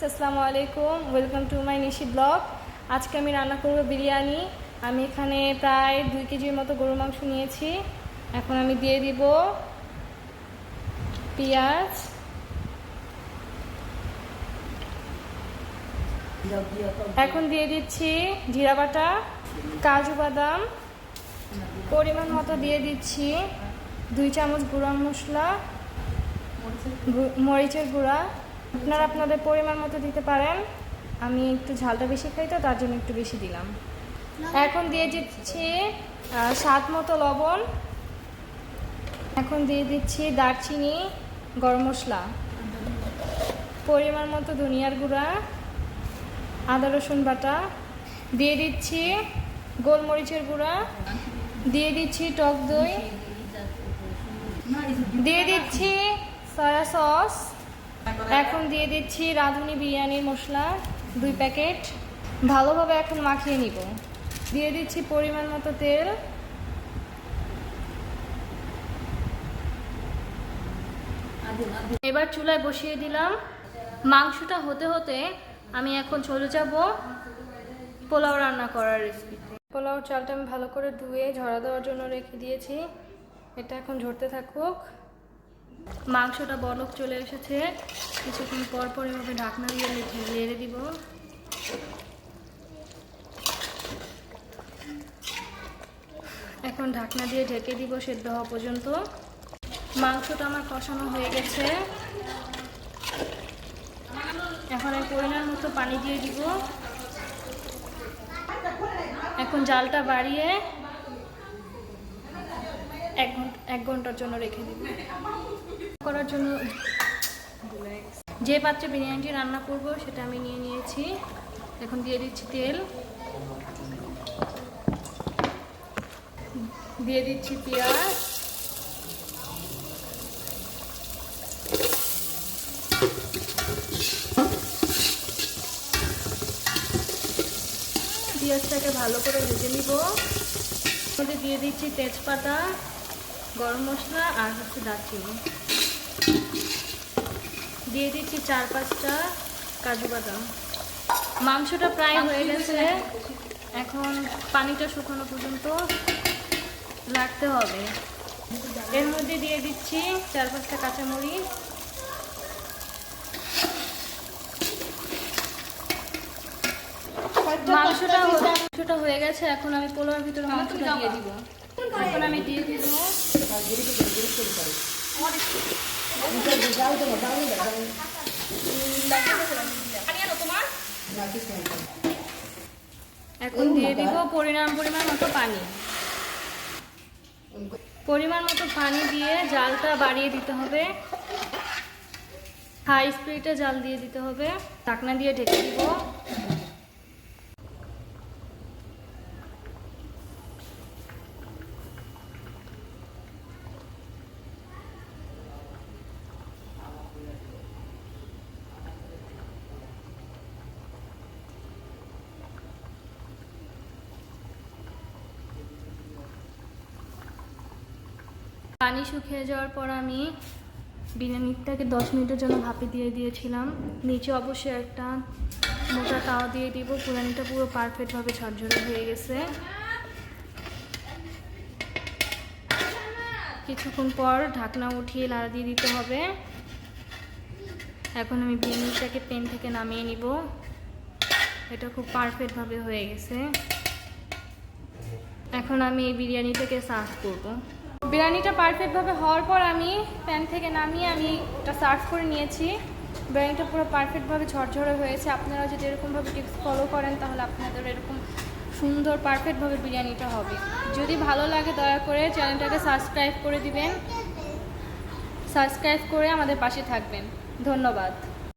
আসসালামু আলাইকুম, welcome to my Nishi blog. আজকে আমি রান্না করব বিরিয়ানি। আমি এখানে প্রায় 2 কেজির মতো গরুর মাংস নিয়েছি। এখন আমি দিয়ে দিব পেঁয়াজ, এখন দিয়ে দিচ্ছি জিরা বাটা, কাজু বাদাম, পরিমাণ মতো দিয়ে দিচ্ছি 2 চামচ গুঁড়া মশলা, মরিচের গুঁড়া। আপনারা আপনাদের পরিমাণ মতো দিতে পারেন। আমি একটু ঝালটা বেশি খাই তো তার জন্য একটু বেশি দিলাম। এখন দিয়ে দিচ্ছি স্বাদ মতো লবণ। এখন দিয়ে দিচ্ছি দারচিনি, গরম মশলা, পরিমাণ মতো ধনিয়ার গুঁড়া, আদা রসুন বাটা, দিয়ে দিচ্ছি গোলমরিচের গুঁড়া, দিয়ে দিচ্ছি টক দই, দিয়ে দিচ্ছি সয়া সস। এখন দিয়ে দিচ্ছি রাঁধুনি বিরিয়ানির মশলা 2 প্যাকেট। ভালোভাবে এখন মাখিয়ে নিব। দিয়ে দিচ্ছি পরিমাণ মতো তেল। এবার চুলায় বসিয়ে দিলাম। মাংসটা হতে হতে আমি এখন চলে যাব পোলাও রান্না করার রেসিপিতে। পোলাও চালটা আমি ভালো করে ধুয়ে ঝরা দেওয়ার জন্য রেখে দিয়েছি। এটা এখন ঝরতে থাকুক। মাংসটা বলক চলে এসেছে। কিছুক্ষণ পর পর এভাবে ঢাকনা দিয়ে নেড়ে দিব। এখন ঢাকনা দিয়ে ঢেকে দিব সেদ্ধ হওয়া পর্যন্ত। মাংসটা আমার কষানো হয়ে গেছে। এখন আমি পরিমাণ মতো পানি দিয়ে দিব। এখন জালটা বাড়িয়ে 1 ঘন্টার জন্য রেখে দিব। করার জন্য যে পাত্রে বিরিয়ানিটি রান্না করব সেটা আমি নিয়ে নিয়েছি। এখন দিয়ে দিচ্ছি তেল, দিয়ে দিচ্ছি পেঁয়াজ, পেঁয়াজটাকে ভালো করে ভেজে নিব। মধ্যে দিয়ে দিচ্ছি তেজপাতা, গরম মশলা আর দারচিনি, দিয়ে দিচ্ছি 4-5টা কাজু বাদাম। মাংসটা প্রায় হয়ে গেছে। এখন পানিটা শুকানো পর্যন্ত রাখতে হবে। এর মধ্যে দিয়ে দিচ্ছি 4-5টা কাঁচামরিচ, মাংসটা হয়ে গেছে। এখন আমি পোলাওর ভিতরে মাংসটা দিয়ে দিব। এখন আমি দিয়ে দিব এখন দিয়ে দিব পরিমাণ মতো পানি। পরিমাণ মতো পানি দিয়ে জালটা বাড়িয়ে দিতে হবে। হাই স্পিডে জাল দিয়ে দিতে হবে। ঢাকনা দিয়ে ঢেকে দিব। পানি শুকিয়ে যাওয়ার পর আমি বিরিয়ানিটাকে 10 মিনিটের জন্য ভাপে দিয়ে দিয়েছিলাম। নিচে অবশ্যই একটা মোটা তাওয়া দিয়ে দিব। বিরিয়ানিটা পুরো পারফেক্টভাবে ঝরঝরে হয়ে গেছে। কিছুক্ষণ পর ঢাকনা উঠিয়ে লাড়া দিয়ে দিতে হবে। এখন আমি বিরিয়ানিটাকে প্যান থেকে নামিয়ে নিব। এটা খুব পারফেক্টভাবে হয়ে গেছে। এখন আমি এই বিরিয়ানিটাকে সার্ভ করব। বিরিয়ানিটা পারফেক্টভাবে হওয়ার পর আমি প্যান থেকে নামিয়ে আমি এটা সার্ভ করে নিয়েছি। বিরিয়ানিটা পুরো পারফেক্টভাবে ঝরঝরে হয়েছে। আপনারা যদি এরকমভাবে টিপস ফলো করেন তাহলে আপনাদের এরকম সুন্দর পারফেক্টভাবে বিরিয়ানিটা হবে। যদি ভালো লাগে দয়া করে চ্যানেলটাকে সাবস্ক্রাইব করে দিবেন। সাবস্ক্রাইব করে আমাদের পাশে থাকবেন। ধন্যবাদ।